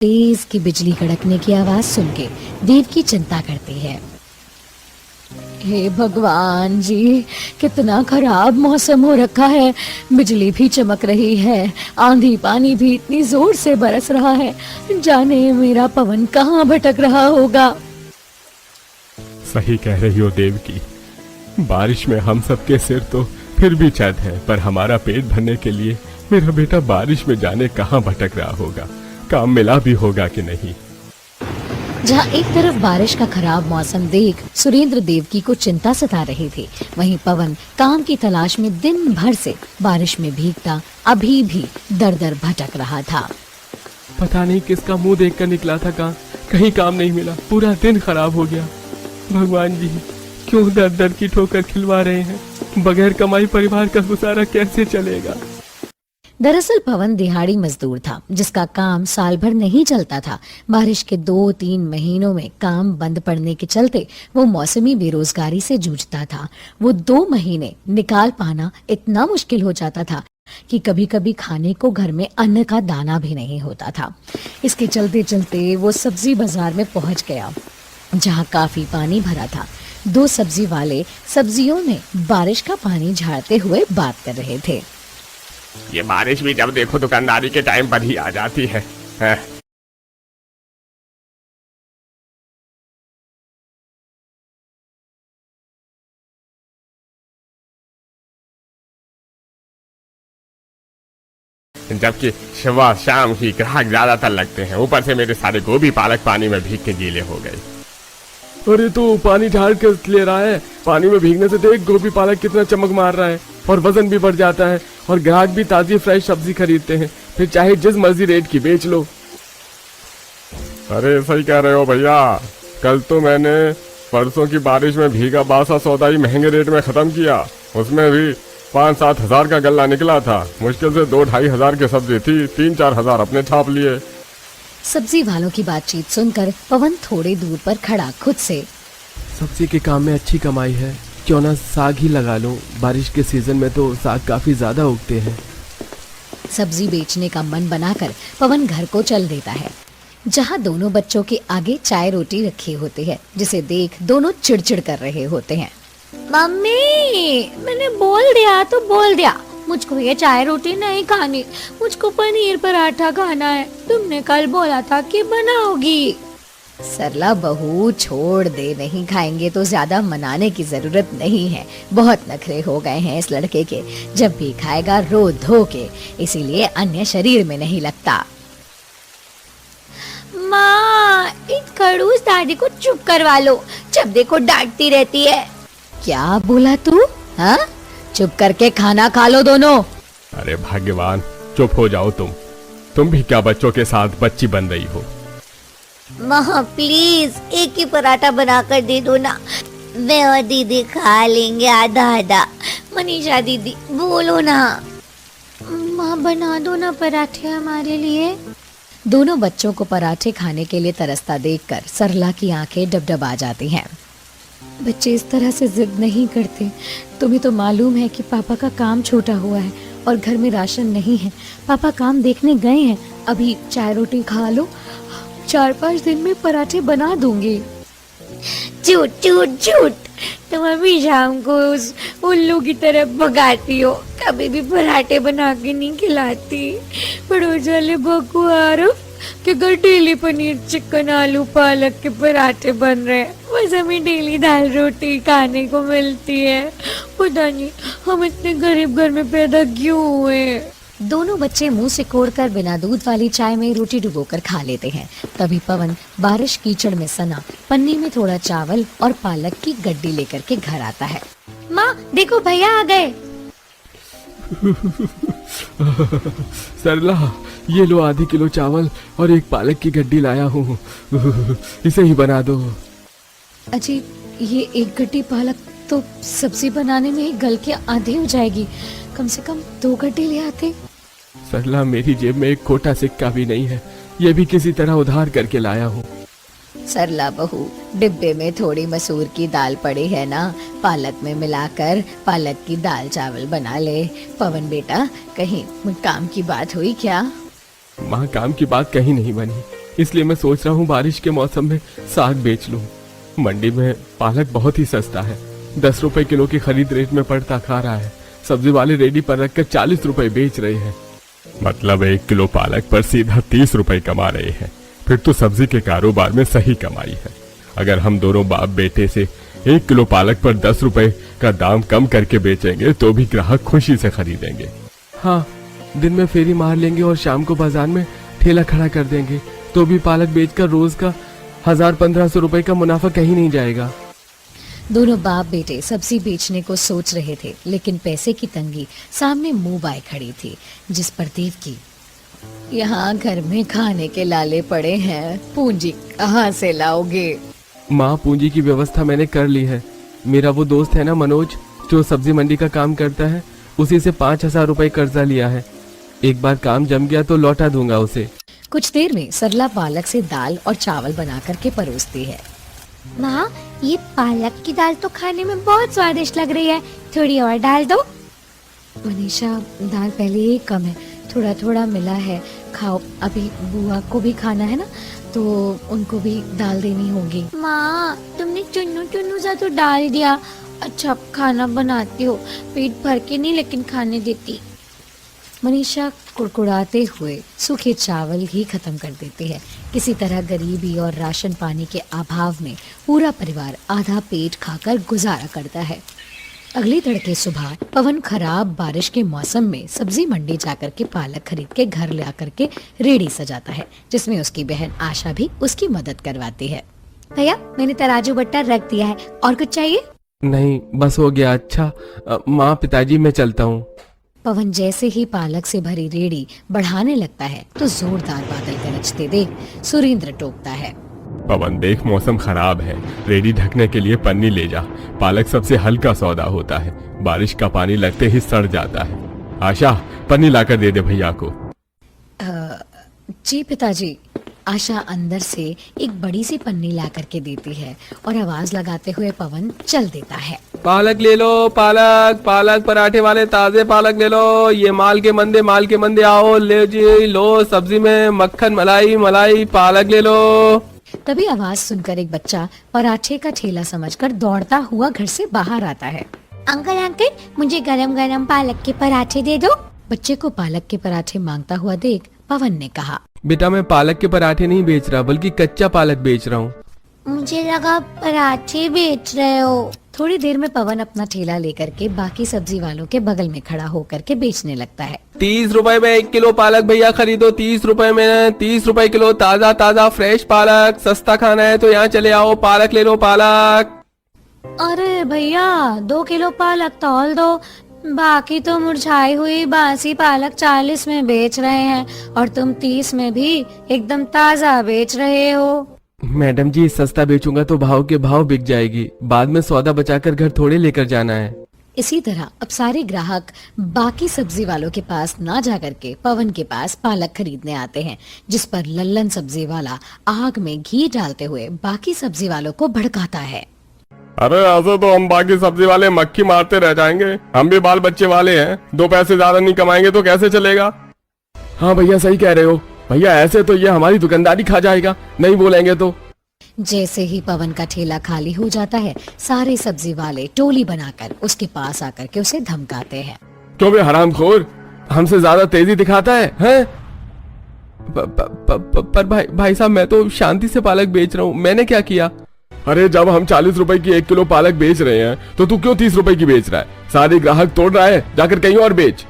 तेज की बिजली कड़कने की आवाज सुन के देवकी चिंता करती है। हे भगवान जी, कितना खराब मौसम हो रखा है। बिजली भी चमक रही है, आंधी पानी भी इतनी जोर से बरस रहा है। जाने मेरा पवन कहाँ भटक रहा होगा। सही कह रही हो देवकी। बारिश में हम सबके सिर तो फिर भी छत है, पर हमारा पेट भरने के लिए मेरा बेटा बारिश में जाने कहाँ भटक रहा होगा। काम मिला भी होगा कि नहीं। जहाँ एक तरफ बारिश का खराब मौसम देख सुरेंद्र देवकी को चिंता सता रही थी, वहीं पवन काम की तलाश में दिन भर से बारिश में भीगता अभी भी दर दर भटक रहा था। पता नहीं किसका मुंह देखकर निकला था कहीं काम नहीं मिला, पूरा दिन खराब हो गया। भगवान जी, क्यों दर दर की ठोकर खिलवा रहे हैं। बगैर कमाई परिवार का गुजारा कैसे चलेगा। दरअसल पवन दिहाड़ी मजदूर था, जिसका काम साल भर नहीं चलता था। बारिश के 2-3 महीनों में काम बंद पड़ने के चलते वो मौसमी बेरोजगारी से जूझता था। वो 2 महीने निकाल पाना इतना मुश्किल हो जाता था कि कभी कभी खाने को घर में अन्न का दाना भी नहीं होता था। इसके चलते चलते वो सब्जी बाजार में पहुंच गया, जहाँ काफी पानी भरा था। 2 सब्जी वाले सब्जियों में बारिश का पानी झाड़ते हुए बात कर रहे थे। ये बारिश भी जब देखो दुकानदारी के टाइम पर ही आ जाती है। जबकि सुबह शाम ही ग्राहक ज्यादातर लगते हैं। ऊपर से मेरे सारे गोभी पालक पानी में भीग के गीले हो गए। अरे तू पानी झाड़ के ले रहा है। पानी में भीगने से देख गोभी पालक कितना चमक मार रहा है, और वजन भी बढ़ जाता है, और ग्राहक भी ताजी फ्रेश सब्जी खरीदते हैं, फिर चाहे जिस मर्जी रेट की बेच लो। अरे सही कह रहे हो भैया। कल तो मैंने परसों की बारिश में भीगा बासा सौदा ही महंगे रेट में खत्म किया। उसमें भी 5-7 हजार का गल्ला निकला था। मुश्किल से 2-2.5 हजार की सब्जी थी, 3-4 हजार अपने छाप लिए। सब्जी वालों की बातचीत सुनकर पवन थोड़े दूर पर खड़ा खुद से, सब्जी के काम में अच्छी कमाई है, क्यों ना साग ही लगा लो। बारिश के सीजन में तो साग काफी ज्यादा उगते हैं। सब्जी बेचने का मन बनाकर पवन घर को चल देता है, जहाँ दोनों बच्चों के आगे चाय रोटी रखी होती है, जिसे देख दोनों चिड़चिड़ कर रहे होते हैं। मम्मी, मैंने बोल दिया तो बोल दिया, मुझको ये चाय रोटी नहीं खानी, मुझको पनीर पराठा खाना है। तुमने कल बोला था कि बनाओगी। सरला बहू, छोड़ दे, नहीं खाएंगे तो ज्यादा मनाने की जरूरत नहीं है। बहुत नखरे हो गए हैं इस लड़के के, जब भी खाएगा रो धो के, इसीलिए अन्य शरीर में नहीं लगता। माँ, इन खड़ूस दादी को चुप करवा लो, जब देखो डांटती रहती है। क्या बोला तू? हाँ, चुप करके खाना खा लो दोनों। अरे भाग्यवान, चुप हो जाओ तुम भी क्या बच्चों के साथ बच्ची बन रही हो। माँ प्लीज एक ही पराठा बनाकर दे दो ना, मैं और दीदी खा लेंगे आधा आधा। मनीषा दीदी बोलो ना। माँ बना दो ना पराठे हमारे लिए। दोनों बच्चों को पराठे खाने के लिए तरसता देखकर सरला की आंखें डबडबा जाती हैं। बच्चे इस तरह से जिद नहीं करते। तुम्हें तो मालूम है कि पापा का काम छूटा हुआ है और घर में राशन नहीं है। पापा काम देखने गए हैं। अभी चाय रोटी खा लो, 4-5 दिन में पराठे बना दूंगी। झूठ झूठ झूठ, तुम हमेशा हमको उस उल्लू की तरफ भगाती हो, कभी भी पराठे बना के नहीं खिलाती। पड़ोस वाले बग्गू आरफ के घर डेली पनीर चिकन आलू पालक के पराठे बन रहे हैं, बस हमें डेली दाल रोटी खाने को मिलती है। पता नहीं हम इतने गरीब घर में पैदा क्यों हुए। दोनों बच्चे मुंह से कोड़कर बिना दूध वाली चाय में रोटी डुबोकर खा लेते हैं। तभी पवन बारिश कीचड़ में सना पन्नी में थोड़ा चावल और पालक की गड्डी लेकर के घर आता है। माँ देखो भैया आ गए। सरला, ये लो आधी किलो चावल और एक पालक की गड्डी लाया हूँ, इसे ही बना दो। अजी, ये एक गड्डी पालक तो सब्जी बनाने में ही गल के आधी हो जाएगी। कम से कम 2 गड्डी ले आते। सरला, मेरी जेब में एक खोटा सिक्का भी नहीं है, ये भी किसी तरह उधार करके लाया हूँ। सरला बहू, डिब्बे में थोड़ी मसूर की दाल पड़ी है ना, पालक में मिलाकर पालक की दाल चावल बना ले। पवन बेटा, कहीं काम की बात हुई क्या? माँ, काम की बात कहीं नहीं बनी। इसलिए मैं सोच रहा हूँ बारिश के मौसम में साग बेच लूँ। मंडी में पालक बहुत ही सस्ता है, 10 रुपए किलो की खरीद रेट में पड़ता खा रहा है। सब्जी वाले रेडी पर रखकर 40 रुपए बेच रहे हैं। मतलब 1 किलो पालक पर सीधा 30 रुपए कमा रहे हैं। फिर तो सब्जी के कारोबार में सही कमाई है। अगर हम दोनों बाप बेटे से 1 किलो पालक पर 10 रुपए का दाम कम करके बेचेंगे तो भी ग्राहक खुशी से खरीदेंगे। हाँ, दिन में फेरी मार लेंगे और शाम को बाजार में ठेला खड़ा कर देंगे तो भी पालक बेचकर रोज का 1000-1500 रुपए का मुनाफा कहीं नहीं जाएगा। दोनों बाप बेटे सब्जी बेचने को सोच रहे थे, लेकिन पैसे की तंगी सामने मुंह बाय खड़ी थी, जिस पर देव की यहाँ घर में खाने के लाले पड़े हैं, पूंजी कहाँ से लाओगे? माँ, पूंजी की व्यवस्था मैंने कर ली है। मेरा वो दोस्त है ना मनोज, जो सब्जी मंडी का काम करता है, उसी से 5000 रुपए कर्जा लिया है। एक बार काम जम गया तो लौटा दूंगा उसे। कुछ देर में सरला पालक से दाल और चावल बना करके परोसती है। माँ, ये पालक की दाल तो खाने में बहुत स्वादिष्ट लग रही है, थोड़ी और डाल दो। मनीषा, दाल पहले ही कम है, थोड़ा थोड़ा मिला है, खाओ। अभी बुआ को भी खाना है ना, तो उनको भी दाल देनी होगी। माँ, तुमने चुन्नू चुन्नू सा तो डाल दिया। अच्छा खाना बनाती हो, पेट भर के नहीं लेकिन खाने देती। मनीषा कुड़कुड़ाते हुए सूखे चावल ही खत्म कर देती है। किसी तरह गरीबी और राशन पानी के अभाव में पूरा परिवार आधा पेट खाकर गुजारा करता है। अगली तड़के सुबह पवन खराब बारिश के मौसम में सब्जी मंडी जाकर के पालक खरीद के घर ले आकर के रेडी सजाता है, जिसमें उसकी बहन आशा भी उसकी मदद करवाती है। भैया, मैंने तराजू बट्टा रख दिया है, और कुछ चाहिए? नहीं, बस हो गया। अच्छा माँ, पिताजी मैं चलता हूँ। पवन जैसे ही पालक से भरी रेडी बढ़ाने लगता है तो जोरदार बादल गरजते देख सुरेंद्र टोकता है। पवन देख, मौसम खराब है, रेडी ढकने के लिए पन्नी ले जा। पालक सबसे हल्का सौदा होता है, बारिश का पानी लगते ही सड़ जाता है। आशा, पन्नी लाकर दे दे भैया को। जी पिताजी। आशा अंदर से एक बड़ी सी पन्नी ला करके देती है और आवाज लगाते हुए पवन चल देता है। पालक ले लो, पालक पालक, पराठे वाले ताजे पालक ले लो। ये माल के मंदे आओ, ले जी लो। सब्जी में मक्खन, मलाई मलाई, पालक ले लो। तभी आवाज सुनकर एक बच्चा पराठे का ठेला समझकर दौड़ता हुआ घर से बाहर आता है। अंकल, मुझे गरम गरम पालक के पराठे दे दो। बच्चे को पालक के पराठे मांगता हुआ देख पवन ने कहा, बेटा, मैं पालक के पराठे नहीं बेच रहा, बल्कि कच्चा पालक बेच रहा हूँ। मुझे लगा पराठे बेच रहे हो। थोड़ी देर में पवन अपना ठेला लेकर के बाकी सब्जी वालों के बगल में खड़ा होकर के बेचने लगता है। 30 रुपए में 1 किलो पालक भैया खरीदो, 30 रुपए में, 30 रुपए किलो, ताजा ताजा फ्रेश पालक। सस्ता खाना है तो यहाँ चले आओ, पालक ले लो, पालक। अरे भैया, 2 किलो पालक तौल दो, बाकी तो मुरझाई हुई बासी पालक 40 में बेच रहे हैं और तुम 30 में भी एकदम ताजा बेच रहे हो। मैडम जी, सस्ता बेचूंगा तो भाव के भाव बिक जाएगी, बाद में सौदा बचाकर घर थोड़े लेकर जाना है। इसी तरह अब सारे ग्राहक बाकी सब्जी वालों के पास ना जाकर के पवन के पास पालक खरीदने आते हैं, जिस पर लल्लन सब्जी वाला आग में घी डालते हुए बाकी सब्जी वालों को भड़काता है। अरे ऐसे तो हम बाकी सब्जी वाले मक्खी मारते रह जाएंगे, हम भी बाल बच्चे वाले हैं, 2 पैसे ज्यादा नहीं कमाएंगे तो कैसे चलेगा? हाँ भैया, सही कह रहे हो भैया, ऐसे तो ये हमारी दुकानदारी खा जाएगा, नहीं बोलेंगे तो। जैसे ही पवन का ठेला खाली हो जाता है, सारे सब्जी वाले टोली बनाकर उसके पास आकर के उसे धमकाते हैं। क्यों बे हरामखोर, हमसे ज्यादा तेजी दिखाता है, हैं? पर भाई साहब, मैं तो शांति से पालक बेच रहा हूँ, मैंने क्या किया? अरे जब हम 40 रुपए की 1 किलो पालक बेच रहे हैं तो तू क्यों 30 रुपए की बेच रहा है? सारे ग्राहक तोड़ रहा है, जाकर कहीं और बेच।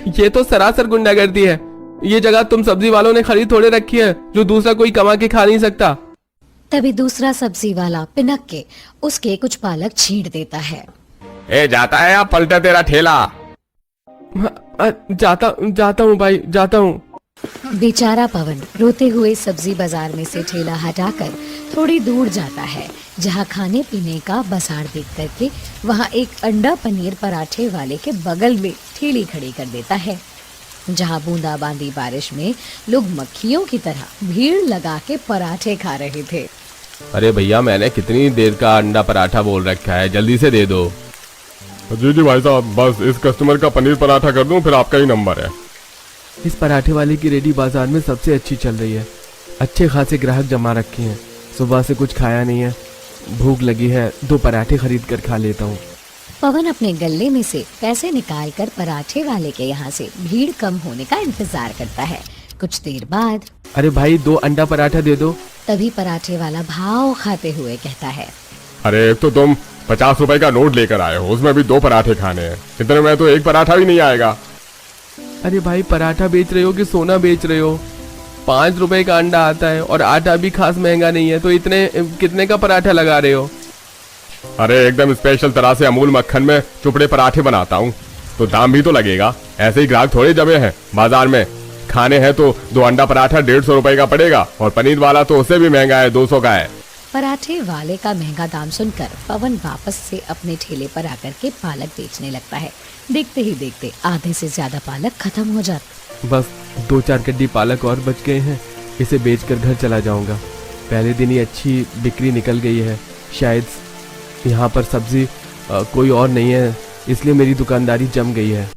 ये तो सरासर गुंडागर्दी है। ये जगह तुम सब्जी वालों ने खरीद थोड़े रखी है, जो दूसरा कोई कमा के खा नहीं सकता। तभी दूसरा सब्जी वाला पिनक के उसके कुछ पालक छींट देता है। ए, जाता है या पलटा तेरा ठेला? जाता हूँ भाई, जाता हूँ। बेचारा पवन रोते हुए सब्जी बाजार में से ठेला हटाकर थोड़ी दूर जाता है, जहाँ खाने पीने का बाजार देख करके वहाँ एक अंडा पनीर पराठे वाले के बगल में ठेली खड़ी कर देता है, जहाँ बूंदाबांदी बारिश में लोग मक्खियों की तरह भीड़ लगा के पराठे खा रहे थे। अरे भैया, मैंने कितनी देर का अंडा पराठा बोल रखा है, जल्दी से दे दो। जी भाई साहब, बस इस कस्टमर का पनीर पराठा कर दूं, फिर आपका ही नंबर है। इस पराठे वाले की रेडी बाजार में सबसे अच्छी चल रही है। अच्छे खासे ग्राहक जमा रखे हैं। सुबह से कुछ खाया नहीं है, भूख लगी है, 2 पराठे खरीद कर खा लेता हूँ। पवन अपने गले में से पैसे निकालकर पराठे वाले के यहाँ से भीड़ कम होने का इंतजार करता है। कुछ देर बाद अरे भाई 2 अंडा पराठा दे दो। तभी पराठे वाला भाव खाते हुए कहता है, अरे एक तो तुम 50 रुपए का नोट लेकर आए हो, उसमें भी 2 पराठे खाने हैं। इतने में तो 1 पराठा भी नहीं आएगा। अरे भाई पराठा बेच रहे हो कि सोना बेच रहे हो? 5 रुपए का अंडा आता है और आटा भी खास महंगा नहीं है, तो इतने कितने का पराठा लगा रहे हो? अरे एकदम स्पेशल तरह से अमूल मक्खन में चुपड़े पराठे बनाता हूँ, तो दाम भी तो लगेगा। ऐसे ही ग्राहक थोड़े जमे हैं बाजार में। खाने हैं तो 2 अंडा पराठा 150 रुपए का पड़ेगा, और पनीर वाला तो उससे भी महंगा है, 200 का है। पराठे वाले का महंगा दाम सुनकर पवन वापस से अपने ठेले पर आकर के पालक बेचने लगता है। देखते ही देखते आधे से ज्यादा पालक खत्म हो जाता। बस 2-4 कड्डी पालक और बच गए हैं, इसे बेचकर घर चला जाऊंगा। पहले दिन ही अच्छी बिक्री निकल गई है। शायद यहाँ पर सब्जी कोई और नहीं है, इसलिए मेरी दुकानदारी जम गई है।